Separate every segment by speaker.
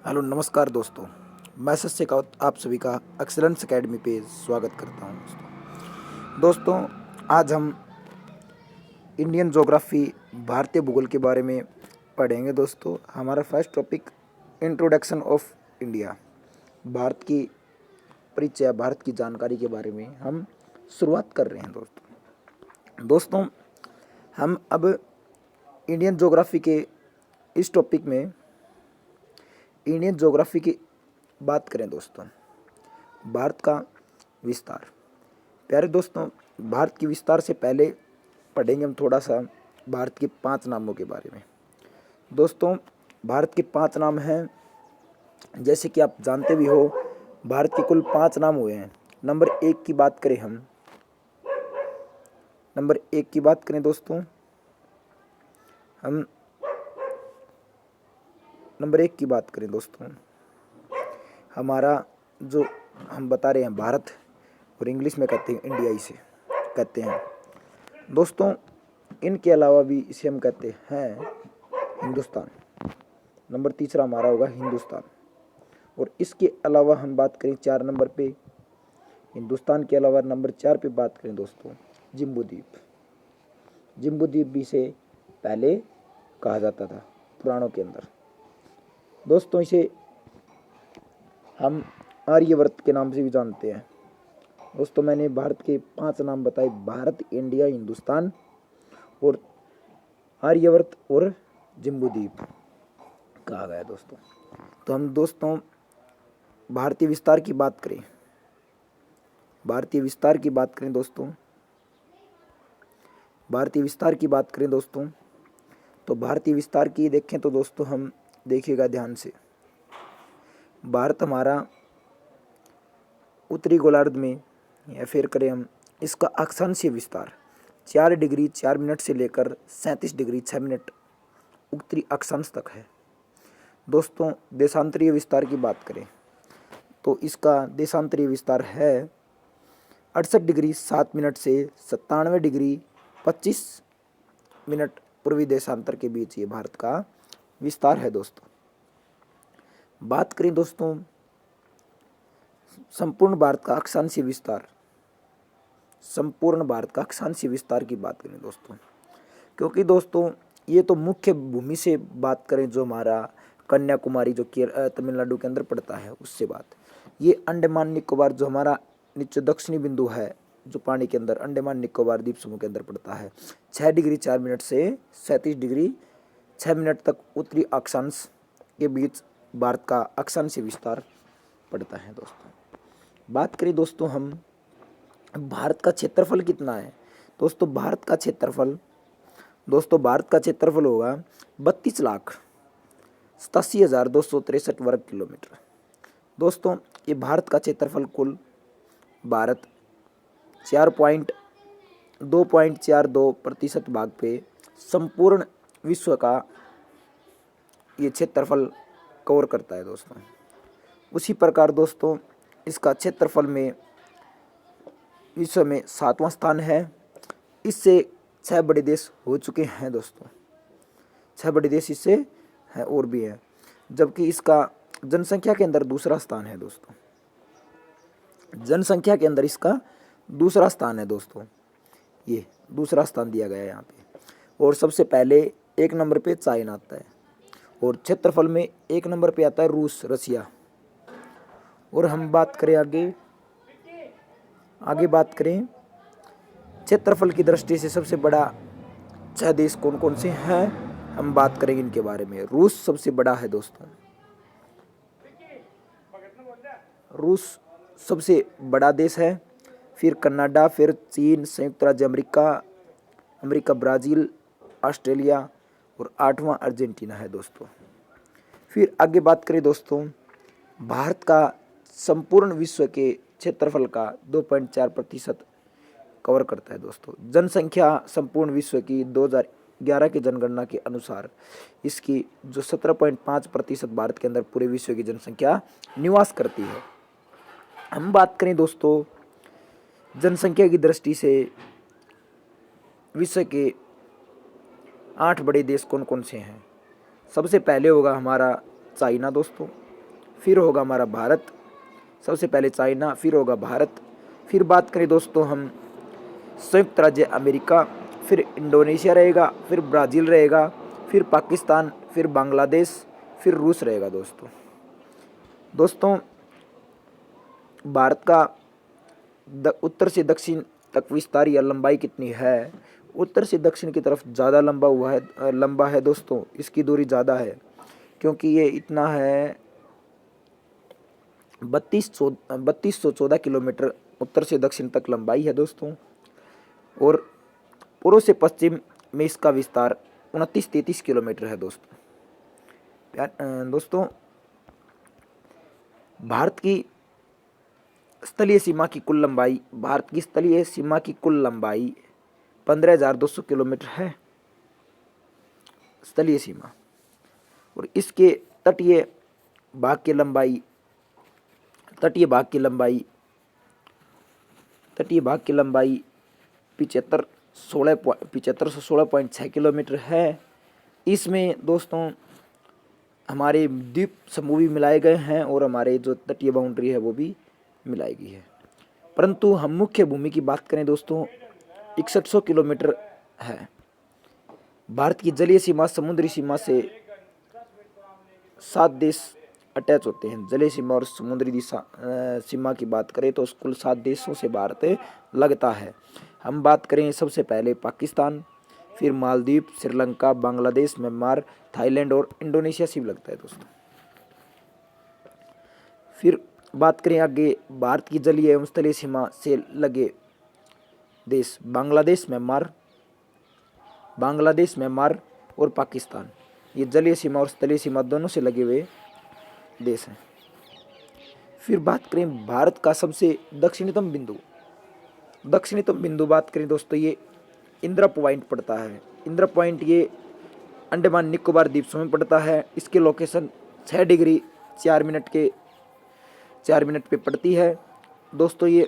Speaker 1: Hello नमस्कार दोस्तों। मैं सत शेखावत आप सभी का एक्सेलेंस एकेडमी पे स्वागत करता हूं। दोस्तों, आज हम इंडियन ज्योग्राफी भारतीय भूगोल के बारे में पढ़ेंगे। दोस्तों, हमारा first topic introduction of India, Bharat की परिचय, भारत की जानकारी के बारे में हम शुरुआत कर रहे हैं। दोस्तों, हम अब इंडियन ज्योग्राफी के इस टॉपिक में इंडियन ज्योग्राफी की बात करें। दोस्तों, भारत का विस्तार। प्यारे दोस्तों, भारत की विस्तार से पहले पढ़ेंगे हम थोड़ा सा भारत के 5 नामों के बारे में। दोस्तों, भारत के 5 नाम हैं। जैसे कि आप जानते भी हो, भारत के कुल 5 नाम हुए हैं। नंबर 1 की बात करें हम, नंबर 1 की बात करें दोस्तों, हम नंबर 1 की बात करें दोस्तों, हमारा जो हम बता रहे हैं भारत, और इंग्लिश में कहते हैं इंडिया, इसे कहते हैं। दोस्तों, इनके अलावा भी इसे हम कहते हैं हिंदुस्तान। नंबर तीसरा हमारा होगा हिंदुस्तान। और इसके अलावा हम बात करें 4 नंबर पे, हिंदुस्तान के अलावा नंबर 4 पे बात करें दोस्तों, जिम्बू द्वीप भी इसे पहले कहा जाता था पुराणों के अंदर। दोस्तों, इसे हम आर्यवर्त के नाम से भी जानते हैं। दोस्तों, मैंने भारत के 5 नाम बताए, भारत, इंडिया, हिंदुस्तान और आर्यवर्त और जिम्बू द्वीप कहा गया। तो हम दोस्तों भारतीय विस्तार की बात करें, तो भारतीय विस्तार की देखें तो दोस्तों, हम देखिएगा ध्यान से, भारत हमारा उत्तरी गोलार्ध में, या फिर करें हम इसका अक्षांशीय विस्तार 4 डिग्री 4 मिनट से लेकर 37 डिग्री 6 मिनट उत्तरी अक्षांश तक है। दोस्तों, देशांतरीय विस्तार की बात करें तो इसका देशांतरीय विस्तार है 68 डिग्री 7 मिनट से 97 डिग्री 25 मिनट पूर्वी देशांतर के बीच ये भारत का विस्तार है। दोस्तों, बात करें दोस्तों संपूर्ण भारत का अक्षांशीय विस्तार की बात करें दोस्तों, क्योंकि दोस्तों ये तो मुख्य भूमि से बात करें, जो हमारा कन्याकुमारी जो तमिलनाडु के अंदर पड़ता है, उससे बात, ये अंडमान निकोबार जो हमारा नीचे दक्षिणी बिंदु है, जो पानी के अंदर अंडमान निकोबार द्वीप समूह के अंदर पड़ता है, 6 डिग्री 4 मिनट से 37 डिग्री 6 मिनट तक उत्तरी अक्षांश के बीच भारत का अक्षांशीय विस्तार पड़ता है। बात करें दोस्तों हम भारत का क्षेत्रफल कितना है। दोस्तों, भारत का क्षेत्रफल होगा 32,87,263 वर्ग किलोमीटर। दोस्तों, ये भारत का क्षेत्रफल कुल भारत 2.42% भाग पे संपूर्ण विश्व का ये क्षेत्रफल कवर करता है। दोस्तों, उसी प्रकार दोस्तों इसका क्षेत्रफल में विश्व में 7वां स्थान है। इससे 6 बड़े देश हो चुके हैं। दोस्तों, 6 बड़े देश इससे हैं और भी हैं, जबकि इसका जनसंख्या के अंदर दूसरा स्थान है। दोस्तों, जनसंख्या के अंदर इसका दूसरा स्थान है। दोस्तों, ये दूसरा स्थान दिया गया है यहाँ पे। और सबसे पहले 1 नंबर पे चाइना आता है, और क्षेत्रफल में 1 नंबर पे आता है रसिया। और हम बात करें आगे बात करें क्षेत्रफल की दृष्टि से सबसे बड़ा 6 देश कौन कौन से हैं, हम बात करेंगे इनके बारे में। रूस सबसे बड़ा है। दोस्तों, रूस सबसे बड़ा देश है, फिर कनाडा, फिर चीन, संयुक्त राज्य अमेरिका, ब्राज़ील, ऑस्ट्रेलिया और 8वां अर्जेंटीना है। दोस्तों, फिर आगे बात करें दोस्तों, भारत का संपूर्ण विश्व के क्षेत्रफल का 2.4% कवर करता है। दोस्तों, जनसंख्या संपूर्ण विश्व की 2011 की जनगणना के अनुसार इसकी जो 17.5% भारत के अंदर पूरे विश्व की जनसंख्या निवास करती है। हम बात करें दोस्तों जनसंख्या की दृष्टि से विश्व के 8 बड़े देश कौन कौन से हैं। सबसे पहले होगा हमारा चाइना। दोस्तों, फिर होगा हमारा भारत, सबसे पहले चाइना, फिर होगा भारत, फिर बात करें दोस्तों हम संयुक्त राज्य अमेरिका, फिर इंडोनेशिया रहेगा, फिर ब्राज़ील रहेगा, फिर पाकिस्तान, फिर बांग्लादेश, फिर रूस रहेगा दोस्तों। दोस्तों भारत का उत्तर से दक्षिण तक विस्तार या लंबाई कितनी है? उत्तर से दक्षिण की तरफ ज़्यादा लंबा है दोस्तों, इसकी दूरी ज़्यादा है क्योंकि ये इतना है 3214 किलोमीटर उत्तर से दक्षिण तक लंबाई है दोस्तों। और पूर्व से पश्चिम में इसका विस्तार 29-33 किलोमीटर है दोस्तों। दोस्तों भारत की स्थलीय सीमा की कुल लंबाई 15,200 किलोमीटर है स्थलीय सीमा, और इसके तटीय भाग की लंबाई 7516.6 किलोमीटर है। इसमें दोस्तों हमारे द्वीप समूह भी मिलाए गए हैं और हमारे जो तटीय बाउंड्री है वो भी मिलाई गई है। परंतु हम मुख्य भूमि की बात करें दोस्तों 6100 किलोमीटर है। भारत की जलीय सीमा समुद्री सीमा से 7 देश अटैच होते हैं। जलीय सीमा और समुद्री सीमा की बात करें तो कुल 7 देशों से भारत लगता है। हम बात करें सबसे पहले पाकिस्तान, फिर मालदीव, श्रीलंका, बांग्लादेश, म्यांमार, थाईलैंड और इंडोनेशिया से भी लगता है दोस्तों। फिर बात करें आगे भारत की जलीय एवं स्थलीय सीमा से लगे देश बांग्लादेश, म्यांमार और पाकिस्तान, ये जलीय सीमा और स्थलीय सीमा दोनों से लगे हुए देश हैं। फिर बात करें भारत का सबसे दक्षिणतम बिंदु बात करें दोस्तों, ये इंदिरा पॉइंट पड़ता है। इंदिरा पॉइंट ये अंडमान निकोबार द्वीप समूह में पड़ता है। इसकी लोकेशन 6 डिग्री 4 मिनट पे पड़ती है दोस्तों। ये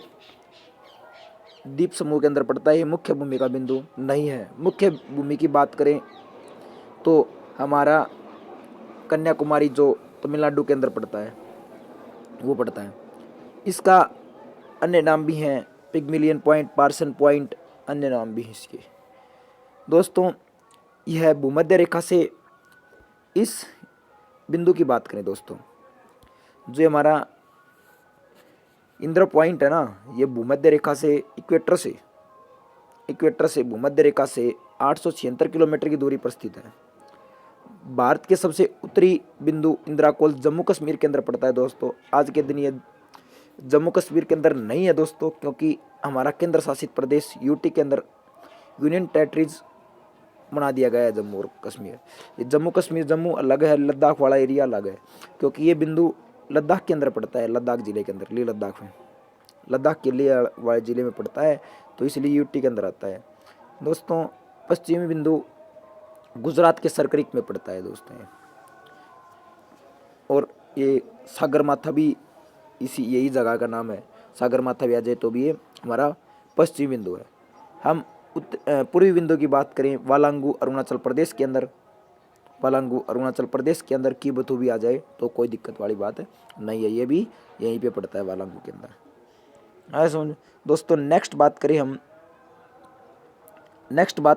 Speaker 1: द्वीप समूह के अंदर पड़ता है, ये मुख्य भूमि का बिंदु नहीं है। मुख्य भूमि की बात करें तो हमारा कन्याकुमारी जो तमिलनाडु के अंदर पड़ता है वो पड़ता है। इसका अन्य नाम भी हैं, पिग्मिलियन पॉइंट, पार्सन पॉइंट, अन्य नाम भी हैं इसके दोस्तों। यह भूमध्य रेखा से इस बिंदु की बात करें दोस्तों, जो हमारा इंदिरा पॉइंट है ना, ये भूमध्य रेखा से इक्वेटर से भूमध्य रेखा से 876 किलोमीटर की दूरी पर स्थित है। भारत के सबसे उत्तरी बिंदु इंदिरा कोल जम्मू कश्मीर के अंदर पड़ता है दोस्तों। आज के दिन ये जम्मू कश्मीर के अंदर नहीं है दोस्तों, क्योंकि हमारा केंद्र शासित प्रदेश यूटी के अंदर यूनियन टेरिटरीज बना दिया गया है जम्मू और कश्मीर। ये जम्मू अलग है, लद्दाख वाला एरिया अलग है, क्योंकि ये बिंदु लद्दाख के अंदर पड़ता है, लद्दाख जिले के अंदर, लेह लद्दाख में, लद्दाख के लेह वाले जिले में पड़ता है, तो इसलिए यूटी के अंदर आता है दोस्तों। पश्चिमी बिंदु गुजरात के सरक्रिक में पड़ता है दोस्तों और ये सागरमाथा भी यही जगह का नाम है। सागरमाथा भी आ जाए तो भी ये हमारा पश्चिमी बिंदु है। हम पूर्वी बिंदु की बात करें, वालांगू अरुणाचल प्रदेश के अंदर की बथू भी आ जाए तो कोई दिक्कत वाली बात नहीं है, ये भी यहीं पे पड़ता है वालांगू के अंदर। आए समझ दोस्तों। नेक्स्ट बात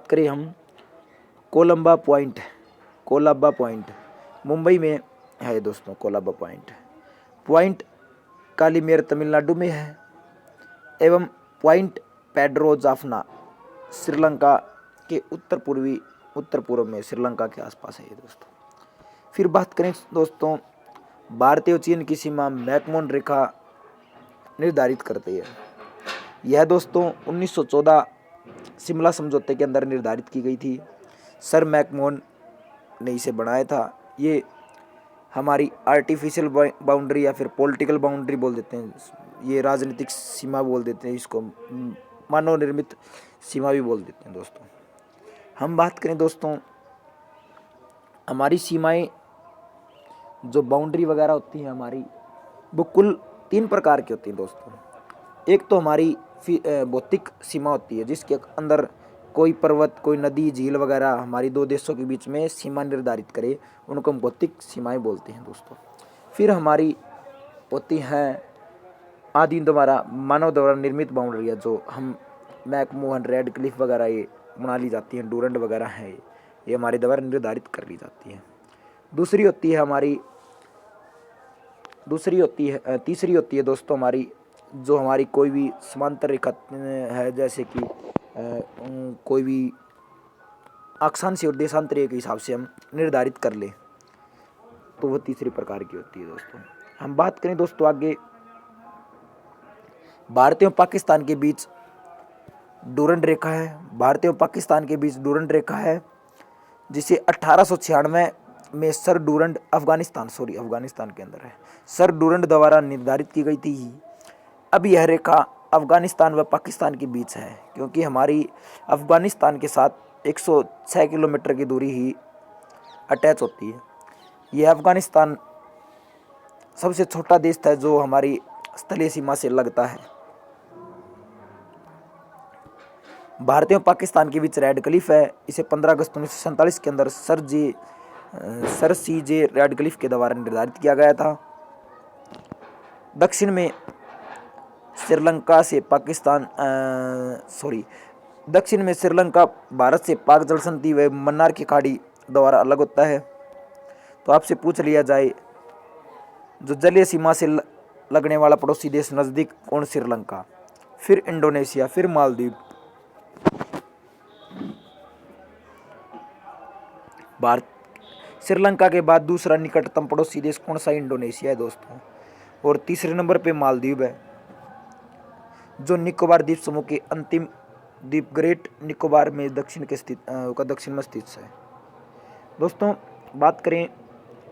Speaker 1: करें हम कोलंबा पॉइंट मुंबई में है दोस्तों। कोलंबा पॉइंट कालीमेर तमिलनाडु में है, एवं पॉइंट पेड्रो जाफना श्रीलंका के उत्तर पूर्व में श्रीलंका के आसपास है ये दोस्तों। फिर बात करें दोस्तों, भारत और चीन की सीमा मैकमोहन रेखा निर्धारित करती है। यह दोस्तों 1914 शिमला समझौते के अंदर निर्धारित की गई थी। सर मैकमोहन ने इसे बनाया था। ये हमारी आर्टिफिशियल बाउंड्री या फिर पॉलिटिकल बाउंड्री बोल देते हैं, ये राजनीतिक सीमा बोल देते हैं, इसको मानव निर्मित सीमा भी बोल देते हैं दोस्तों। हम बात करें दोस्तों, हमारी सीमाएं जो बाउंड्री वगैरह होती हैं हमारी, वो कुल 3 प्रकार की होती हैं दोस्तों। एक तो हमारी भौतिक सीमा होती है, जिसके अंदर कोई पर्वत, कोई नदी, झील वगैरह हमारी 2 देशों के बीच में सीमा निर्धारित करे, उनको हम भौतिक सीमाएं बोलते हैं दोस्तों। फिर हमारी होती हैं आदि द्वारा मानव द्वारा निर्मित बाउंड्रियाँ, जो हम मैकमोहन, रेड क्लिफ वगैरह ये बना ली जाती हैं, डूरंड वगैरह है, ये हमारे द्वारा निर्धारित कर ली जाती हैं। तीसरी होती है दोस्तों हमारी, जो हमारी कोई भी समांतर रेखा है, जैसे कि कोई भी अक्षांशीय और देशांतरीय के हिसाब से हम निर्धारित कर ले, तो वो तीसरी प्रकार की होती है दोस्तों। हम बात करें दोस्तों आगे, भारत एवं पाकिस्तान के बीच डूरंड रेखा है। भारत एवं पाकिस्तान के बीच डूरंड रेखा है, जिसे 1896 में सर डूरंड अफगानिस्तान के अंदर है, सर डूरंड द्वारा निर्धारित की गई थी। अब यह रेखा अफगानिस्तान व पाकिस्तान के बीच है, क्योंकि हमारी अफगानिस्तान के साथ 106 किलोमीटर की दूरी ही अटैच होती है। यह अफगानिस्तान सबसे छोटा देश था जो हमारी स्थलीय सीमा से लगता है। भारत एवं पाकिस्तान के बीच रेड क्लिफ है, इसे 15 अगस्त 1947 के अंदर सर सी जे रेड क्लिफ के द्वारा निर्धारित किया गया था। दक्षिण में श्रीलंका भारत से पाक जल संधि व मन्नार की खाड़ी द्वारा अलग होता है। तो आपसे पूछ लिया जाए, जो जलीय सीमा से लगने वाला पड़ोसी देश नज़दीक कौन? श्रीलंका, फिर इंडोनेशिया, फिर मालदीव। भारत श्रीलंका के बाद दूसरा निकटतम पड़ोसी देश कौन सा? इंडोनेशिया है दोस्तों। और तीसरे नंबर पे मालदीव है, जो निकोबार द्वीप समूह के अंतिम द्वीप ग्रेट निकोबार में दक्षिण में स्थित है दोस्तों। बात करें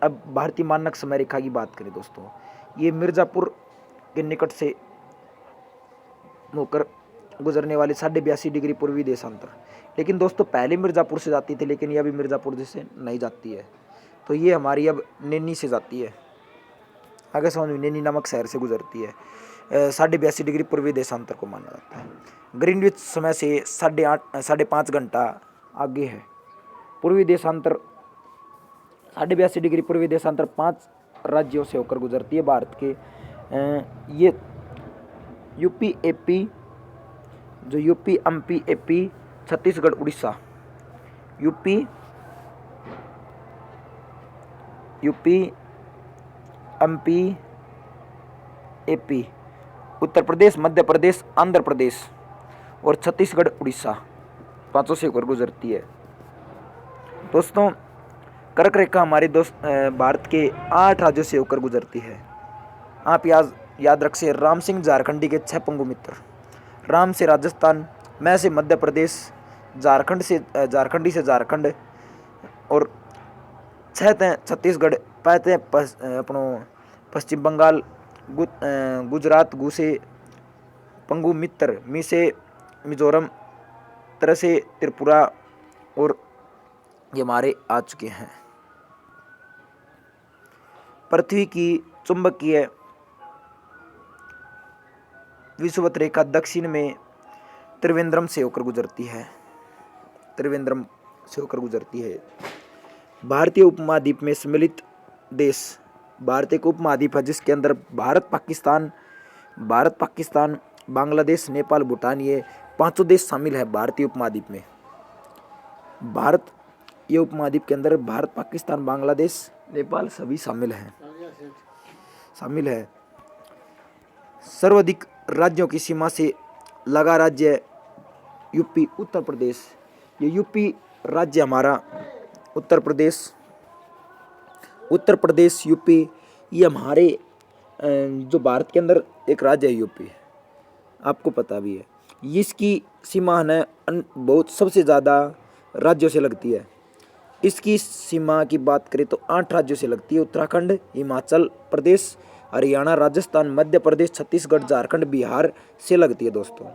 Speaker 1: अब भारतीय मानक समय रेखा की बात करें दोस्तों, ये मिर्ज़ापुर के निकट से होकर गुजरने वाली 82.5 डिग्री पूर्वी देशांतर, लेकिन दोस्तों पहले मिर्ज़ापुर से जाती थी, लेकिन ये अभी मिर्ज़ापुर से नहीं जाती है, तो ये हमारी अब नैनी से जाती है। आगे समझ में, नैनी नामक शहर से गुजरती है। 82.5 डिग्री पूर्वी देशांतर को माना जाता है। ग्रीनविच समय से 5.5 घंटा आगे है। पूर्वी देशांतर 82.5 डिग्री पूर्वी देशांतर 5 राज्यों से होकर गुजरती है भारत के। ये UP MP, MP, Chhattisgarh, Orissa, UP MP, AP, Uttar Pradesh, Madhya Pradesh, Andhra Pradesh और छत्तीसगढ़, उड़ीसा, 5 से होकर गुजरती है दोस्तों। कर्क रेखा हमारे भारत के 8 राज्यों से होकर गुजरती है। आप याद रखिए, राम सिंह झारखंडी के 6 पंगु मित्र, राम से राजस्थान, मैं से मध्य प्रदेश, झारखंडी से झारखंड और 6 छत्तीसगढ़, 5 अपनो पश्चिम बंगाल, गुजरात, गुसे पंगु मित्र, मी से मिजोरम, तरह से त्रिपुरा, और ये हमारे आ चुके हैं। पृथ्वी की चुंबकीय विषुवत रेखा दक्षिण में त्रिवेंद्रम से होकर गुजरती है। भारतीय उपमहाद्वीप में सम्मिलित देश भारत एक उपमहाद्वीप है, जिसके अंदर भारत, पाकिस्तान, बांग्लादेश, नेपाल, भूटान, ये 5 देश शामिल है। भारतीय उपमहाद्वीप में ये उपमहाद्वीप के अंदर भारत, पाकिस्तान, बांग्लादेश, नेपाल सभी शामिल है। सर्वाधिक राज्यों की सीमा से लगा राज्य यूपी, उत्तर प्रदेश। ये यूपी राज्य हमारा उत्तर प्रदेश, यूपी, ये हमारे जो भारत के अंदर एक राज्य है यूपी, आपको पता भी है। इसकी सीमा है बहुत सबसे ज़्यादा राज्यों से लगती है। इसकी सीमा की बात करें तो 8 राज्यों से लगती है। उत्तराखंड, हिमाचल प्रदेश, हरियाणा, राजस्थान, मध्य प्रदेश, छत्तीसगढ़, झारखंड, बिहार से लगती है दोस्तों।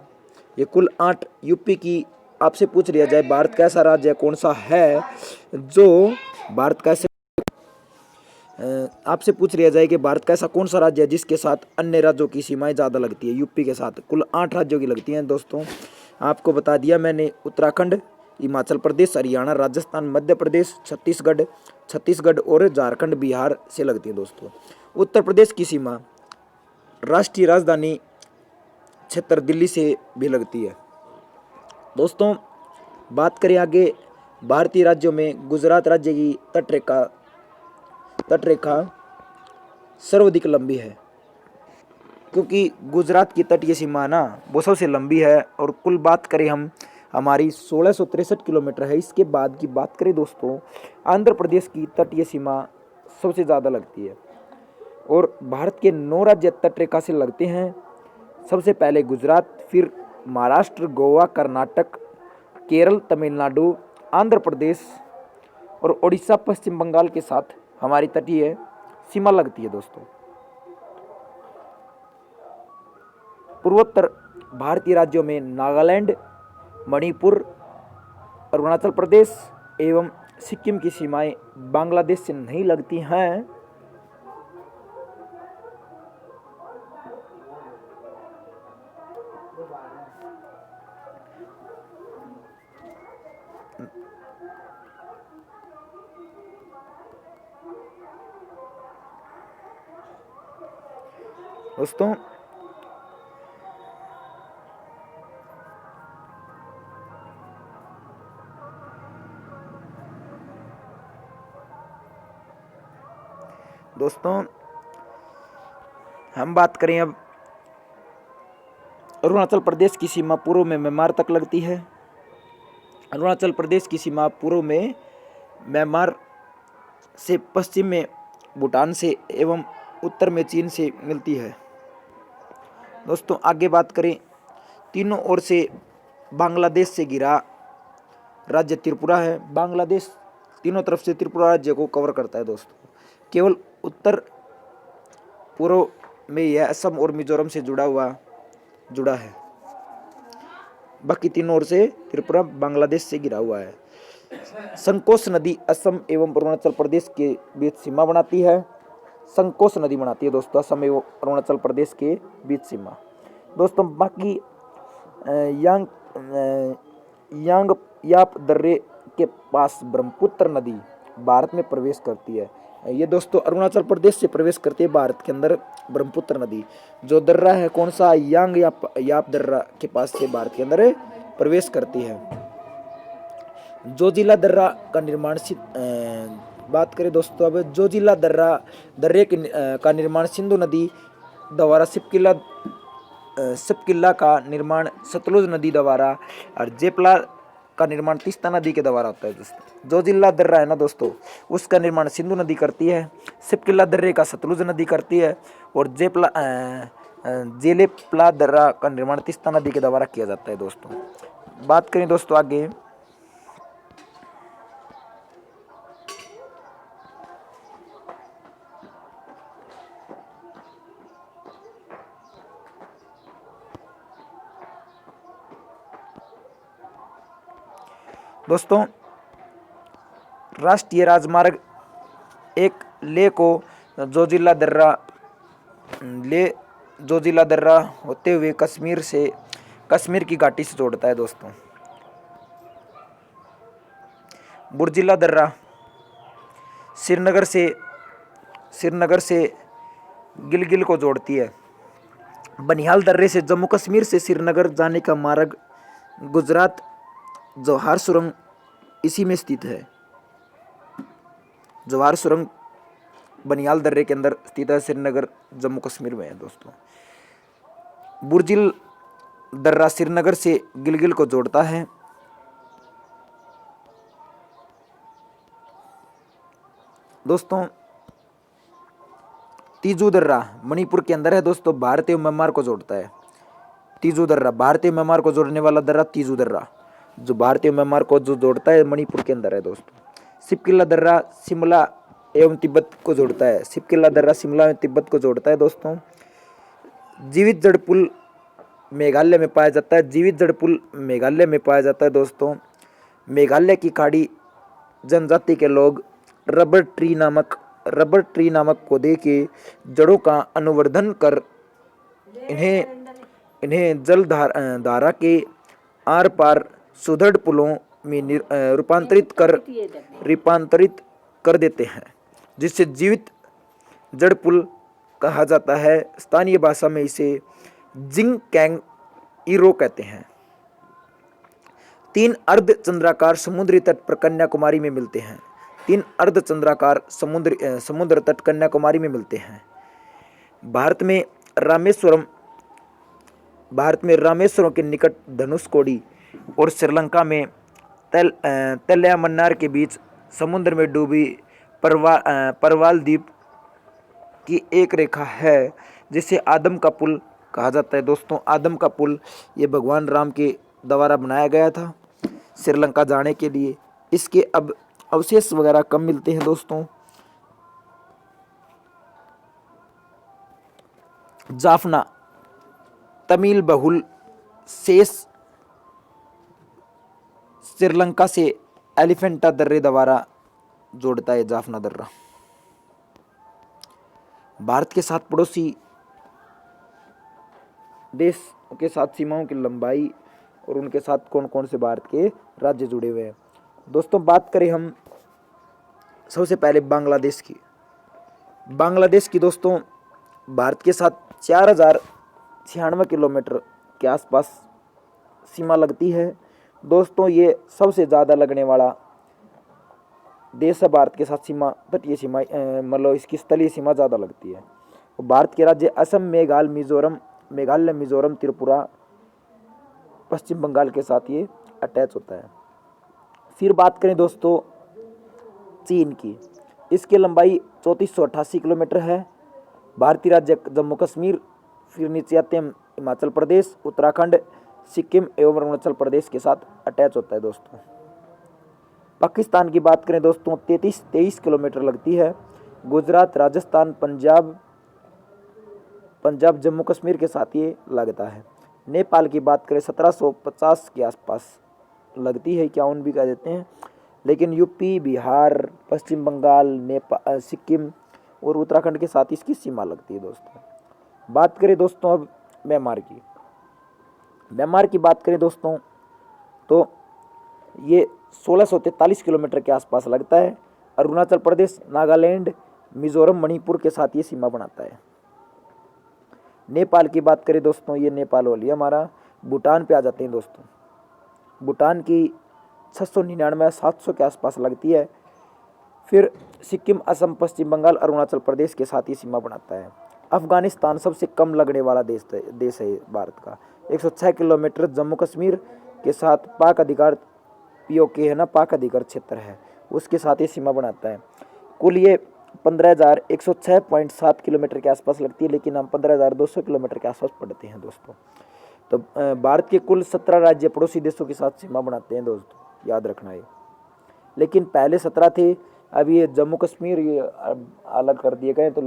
Speaker 1: ये कुल 8। यूपी की आपसे पूछ लिया जाए भारत का ऐसा राज्य कौन सा है जो भारत का आपसे पूछ लिया जाए कि भारत का ऐसा कौन सा राज्य है जिसके साथ अन्य राज्यों की सीमाएं ज़्यादा लगती है। यूपी के साथ कुल 8 राज्यों की लगती हैं दोस्तों। आपको बता दिया मैंने, उत्तराखंड, हिमाचल प्रदेश, हरियाणा, राजस्थान, मध्य प्रदेश, छत्तीसगढ़ और झारखंड, बिहार से लगती है दोस्तों। उत्तर प्रदेश की सीमा राष्ट्रीय राजधानी क्षेत्र दिल्ली से भी लगती है। दोस्तों बात करें आगे भारतीय राज्यों में, गुजरात राज्य की तटरेखा सर्वाधिक लंबी है, क्योंकि गुजरात की तटीय सीमा ना वो सबसे लंबी है। और कुल बात करें हम, हमारी 1663 किलोमीटर है। इसके बाद की बात करें दोस्तों, आंध्र प्रदेश की तटीय सीमा सबसे ज़्यादा लगती है। और भारत के 9 राज्य तटरेखा से लगते हैं। सबसे पहले गुजरात, फिर महाराष्ट्र, गोवा, कर्नाटक, केरल, तमिलनाडु, आंध्र प्रदेश और उड़ीसा, पश्चिम बंगाल के साथ हमारी तटीय सीमा लगती है। दोस्तों पूर्वोत्तर भारतीय राज्यों में नागालैंड, मणिपुर, अरुणाचल प्रदेश एवं सिक्किम की सीमाएं बांग्लादेश से नहीं लगती हैं। दोस्तों हम बात करें अब, अरुणाचल प्रदेश की सीमा पूर्व में म्यांमार तक लगती है। अरुणाचल प्रदेश की सीमा पूर्व में म्यांमार से, पश्चिम में भूटान से एवं उत्तर में चीन से मिलती है। दोस्तों आगे बात करें, तीनों ओर से बांग्लादेश से घिरा राज्य त्रिपुरा है। बांग्लादेश तीनों तरफ से त्रिपुरा राज्य को कवर करता है। दोस्तों केवल उत्तर पूर्व में यह असम और मिजोरम से जुड़ा है। बाकी तीनों ओर से त्रिपुरा बांग्लादेश से घिरा हुआ है। संकोश नदी असम एवं अरुणाचल प्रदेश के बीच सीमा बनाती है। संकोश नदी बनाती है दोस्तों असम एवं अरुणाचल प्रदेश के बीच सीमा। दोस्तों बाकी याप दर्रे के पास ब्रह्मपुत्र नदी भारत में प्रवेश करती है। ये दोस्तों अरुणाचल प्रदेश से प्रवेश करती है भारत के अंदर ब्रह्मपुत्र नदी। जो दर्रा है कौन सा, याप दर्रा के पास से भारत के अंदर प्रवेश करती है। जोजिला दर्रा का निर्माण बात करें दोस्तों, अब जोजिला दर्रे का निर्माण सिंधु नदी द्वारा, सिपकिला का निर्माण सतलुज नदी द्वारा और जेपला का निर्माण तीस्ता नदी के द्वारा होता है। दोस्तों जोजिला दर्रा है ना दोस्तों, उसका निर्माण सिंधु नदी करती है, सिपकिला दर्रे का सतलुज नदी करती है और जेलेपला दर्रा का निर्माण तीस्ता नदी के द्वारा किया जाता है। दोस्तों बात करें दोस्तों आगे, दोस्तों राष्ट्रीय राजमार्ग एक लेह को जोजिला दर्रा होते हुए कश्मीर की घाटी से जोड़ता है। दोस्तों बुर्जिला दर्रा श्रीनगर से गिलगिल को जोड़ती है। बनिहाल दर्रे से जम्मू कश्मीर से श्रीनगर जाने का मार्ग गुजरात जवाहर सुरंग इसी में स्थित है। जवाहर सुरंग बनिहाल दर्रे के अंदर स्थित है, श्रीनगर जम्मू कश्मीर में है। दोस्तों बुर्जिल दर्रा श्रीनगर से गिलगिल को जोड़ता है। दोस्तों तीजू दर्रा मणिपुर के अंदर है। दोस्तों भारत एवं म्यांमार को जोड़ता है। तीजू दर्रा भारत एवं म्यांमार को जोड़ने वाला दर्रा तीजू दर्रा, जो भारतीय म्यांमार को जो जोड़ता है, मणिपुर के अंदर है। दोस्तों सिपकिला दर्रा शिमला एवं तिब्बत को जोड़ता है। सिपकिला दर्रा शिमला एवं तिब्बत को जोड़ता है। दोस्तों जीवित जड़ पुल मेघालय में पाया जाता है। जीवित जड़ पुल मेघालय में पाया जाता है। दोस्तों मेघालय की खाड़ी जनजाति के लोग रबर ट्री नामक पौधे के जड़ों का अनुवर्धन कर इन्हें जल धारा के आर पार सुदृढ़ पुलों में रूपांतरित कर देते हैं, जिससे जीवित जड़ पुल कहा जाता है। स्थानीय भाषा में इसे जिंग कैंग इरो कहते हैं। 3 अर्ध चंद्राकार समुद्री तट पर कन्याकुमारी में मिलते हैं। 3 अर्ध चंद्राकार समुद्र तट कन्याकुमारी में मिलते हैं। भारत में रामेश्वरम के निकट धनुषकोडी और श्रीलंका में तलैयामन्नार के बीच समुद्र में डूबी परवाल द्वीप की एक रेखा है जिसे आदम का पुल कहा जाता है। दोस्तों, आदम का पुल ये भगवान राम के द्वारा बनाया गया था श्रीलंका जाने के लिए। इसके अब अवशेष वगैरह कम मिलते हैं दोस्तों। जाफना तमिल बहुल शेष श्रीलंका से एलिफेंटा दर्रे द्वारा जोड़ता है। जाफना दर्रा भारत के साथ पड़ोसी देश के साथ सीमाओं की लंबाई और उनके साथ कौन कौन से भारत के राज्य जुड़े हुए हैं। दोस्तों, बात करें हम सबसे पहले बांग्लादेश की। बांग्लादेश की दोस्तों भारत के साथ 4096 किलोमीटर के आसपास सीमा लगती है। दोस्तों, ये सबसे ज़्यादा लगने वाला देश है भारत के साथ सीमा। तटीय सीमा मतलब इसकी स्थलीय सीमा ज़्यादा लगती है। भारत के राज्य असम, मेघालय, मिजोरम, त्रिपुरा, पश्चिम बंगाल के साथ ये अटैच होता है। फिर बात करें दोस्तों चीन की। इसकी लंबाई 3488 किलोमीटर है। भारतीय राज्य जम्मू कश्मीर, फिर नीचे आते हैं हिमाचल प्रदेश, उत्तराखंड, सिक्किम एवं अरुणाचल प्रदेश के साथ अटैच होता है। दोस्तों, पाकिस्तान की बात करें दोस्तों 23 किलोमीटर लगती है। गुजरात, राजस्थान, पंजाब, जम्मू कश्मीर के साथ ये लगता है। नेपाल की बात करें 1750 के आसपास लगती है, 51 भी कह देते हैं। लेकिन यूपी, बिहार, पश्चिम बंगाल, नेपाल, सिक्किम और उत्तराखंड के साथ इसकी सीमा लगती है। दोस्तों, बात करें दोस्तों अब म्यांमार की बात करें दोस्तों तो ये 1643 किलोमीटर के आसपास लगता है। अरुणाचल प्रदेश, नागालैंड, मिजोरम, मणिपुर के साथ ये सीमा बनाता है। नेपाल की बात करें दोस्तों, ये नेपाल हो लिया हमारा। भूटान पे आ जाते हैं दोस्तों। भूटान की 699 700 के आसपास लगती है। फिर सिक्किम, असम, पश्चिम बंगाल, अरुणाचल प्रदेश के साथ ये सीमा बनाता है। अफगानिस्तान सबसे कम लगने वाला देश है भारत का, 106 किलोमीटर। जम्मू कश्मीर के साथ पाक अधिकार POK है ना, पाक अधिकार क्षेत्र है, उसके साथ ये सीमा बनाता है। कुल ये 15,106.7 किलोमीटर के आसपास लगती है, लेकिन हम 15,200 किलोमीटर के आसपास पड़ते हैं दोस्तों। तो भारत के कुल 17 राज्य पड़ोसी देशों के साथ सीमा बनाते हैं दोस्तों, याद रखना है। लेकिन पहले 17 थे, अब ये जम्मू कश्मीर ये अलग कर दिए गए, तो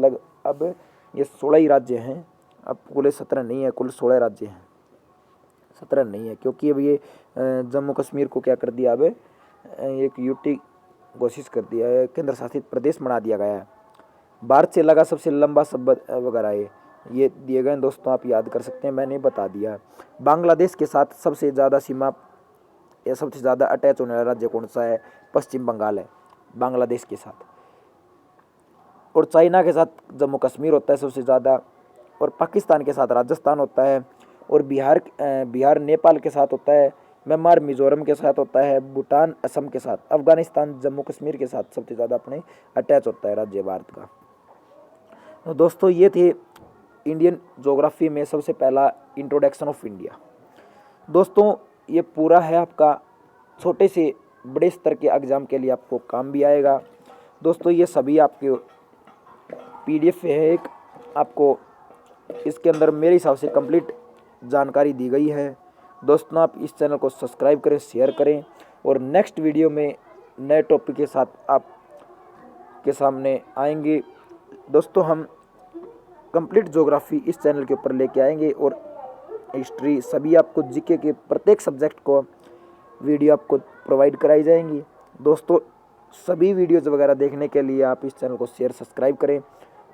Speaker 1: अब ये 16 ही राज्य हैं। अब कुल 17 नहीं है, कुल 16 राज्य हैं, 17 नहीं है, क्योंकि अब ये जम्मू कश्मीर को क्या कर दिया, अब एक यूटी घोषित कर दिया है, केंद्र शासित प्रदेश बना दिया गया है। भारत से लगा सबसे लंबा शब्द वगैरह ये दिए गए दोस्तों, आप याद कर सकते हैं, मैंने बता दिया। बांग्लादेश के साथ सबसे ज़्यादा सीमा या सबसे ज़्यादा अटैच होने वाला राज्य कौन सा है? पश्चिम बंगाल है बांग्लादेश के साथ। और चाइना के साथ जम्मू कश्मीर होता है सबसे ज़्यादा, और पाकिस्तान के साथ राजस्थान होता है, और बिहार नेपाल के साथ होता है, म्यांमार मिजोरम के साथ होता है, भूटान असम के साथ, अफगानिस्तान जम्मू कश्मीर के साथ सबसे ज़्यादा अपने अटैच होता है राज्य भारत का। तो दोस्तों ये थे इंडियन ज्योग्राफी में सबसे पहला इंट्रोडक्शन ऑफ इंडिया। दोस्तों ये पूरा है आपका, छोटे से बड़े स्तर के एग्ज़ाम के लिए आपको काम भी आएगा। दोस्तों ये सभी आपके PDF है एक, आपको इसके अंदर मेरे हिसाब से कंप्लीट जानकारी दी गई है। दोस्तों आप इस चैनल को सब्सक्राइब करें, शेयर करें, और नेक्स्ट वीडियो में नए टॉपिक के साथ आप के सामने आएंगे। दोस्तों हम कंप्लीट ज्योग्राफी इस चैनल के ऊपर लेके आएंगे, और हिस्ट्री सभी आपको GK के प्रत्येक सब्जेक्ट को वीडियो आपको प्रोवाइड कराई जाएंगी। दोस्तों सभी वीडियोज़ वगैरह देखने के लिए आप इस चैनल को शेयर सब्सक्राइब करें,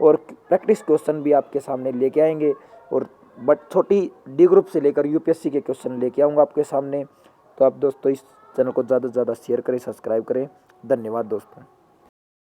Speaker 1: और प्रैक्टिस क्वेश्चन भी आपके सामने लेके आएंगे, और छोटी D ग्रुप से लेकर UPSC के क्वेश्चन लेके आऊँगा आपके सामने। तो आप दोस्तों इस चैनल को ज़्यादा से ज़्यादा शेयर करें, सब्सक्राइब करें। धन्यवाद दोस्तों।